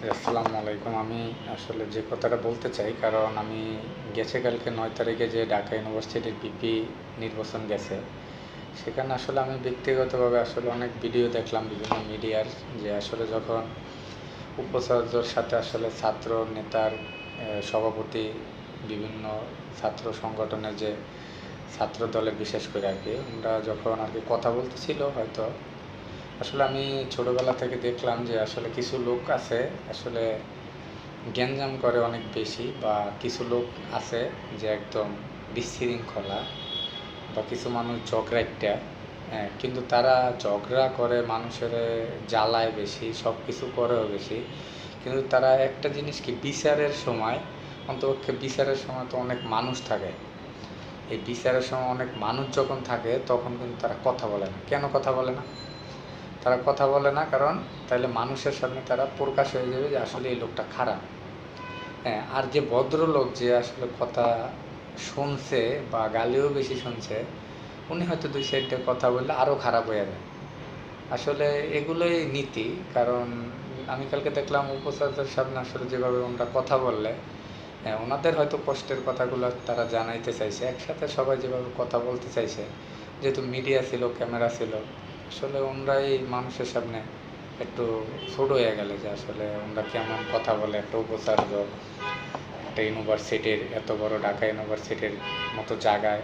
আসসালামু আলাইকুম। আমি আসলে যে কথাটা বলতে চাই, কারণ আমি গেছে কালকে ৯ তারিখে যে ঢাকা ইউনিভার্সিটির ভিপি নির্বাচন গেছে, সেখানে আসলে আমি ব্যক্তিগতভাবে আসলে অনেক ভিডিও দেখলাম বিভিন্ন মিডিয়ার, যে আসলে যখন উপাচার্যর সাথে আসলে ছাত্র নেতার সভাপতি, বিভিন্ন ছাত্র সংগঠনের যে ছাত্র দলের বিশেষ করে আর কি, আমরা যখন আর কি কথা বলতেছিল হয়তো, আসলে আমি ছোটোবেলা থেকে দেখলাম যে আসলে কিছু লোক আছে আসলে গ্যাঞ্জাম করে অনেক বেশি, বা কিছু লোক আছে যে একদম বিশৃঙ্খলা, বা কিছু মানুষ ঝগড়াইটা, হ্যাঁ, কিন্তু তারা ঝগড়া করে মানুষের জ্বালায় বেশি, সব কিছু করেও বেশি, কিন্তু তারা একটা জিনিস কি, বিচারের সময়, অন্তপক্ষে বিচারের সময় তো অনেক মানুষ থাকে, এই বিচারের সময় অনেক মানুষ যখন থাকে তখন কিন্তু তারা কথা বলে না। কেন কথা বলে না? তারা কথা বলে না কারণ তাহলে মানুষের সামনে তারা প্রকাশ হয়ে যাবে যে আসলে এই লোকটা খারাপ। হ্যাঁ, আর যে ভদ্রলোক যে আসলে কথা শুনছে বা গালিও বেশি শুনছে, উনি হয়তো দুই সাইডে কথা বললে আরও খারাপ হয়ে যায়। আসলে এগুলোই নীতি। কারণ আমি কালকে দেখলাম উপাচার্যের সামনে আসলে যেভাবে ওনারা কথা বললে, হ্যাঁ, ওনাদের হয়তো কষ্টের কথাগুলো তারা জানাইতে চাইছে, একসাথে সবাই যেভাবে কথা বলতে চাইছে, যেহেতু মিডিয়া ছিল, ক্যামেরা ছিল, আসলে ওনারাই মানুষের সামনে একটু ছোট হয়ে গেলে যে আসলে ওনারা কেমন কথা বলে। একটা উপাচার্য একটা ইউনিভার্সিটির, এত বড় ঢাকা ইউনিভার্সিটির মতো জায়গায়,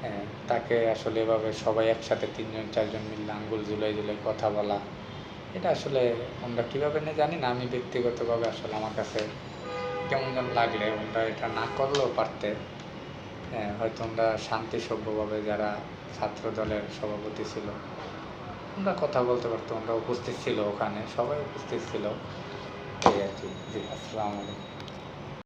হ্যাঁ, তাকে আসলে এভাবে সবাই একসাথে তিনজন চারজন মিলে আঙ্গুল ঝুলাই ঝুলাই কথা বলা, এটা আসলে আমরা কীভাবে নিয়ে জানি না। আমি ব্যক্তিগতভাবে আসলে আমার কাছে কেমন যেন লাগলে ওরা এটা না করলেও পারতে। হ্যাঁ, হয়তো আমরা শান্তি সভ্যভাবে, যারা ছাত্র দলের সভাপতি ছিল, আমরা কথা বলতে পারতো, আমরা উপস্থিত ছিল ওখানে, সবাই উপস্থিত ছিল, এই আর কি। জি, আসসালামু আলাইকুম।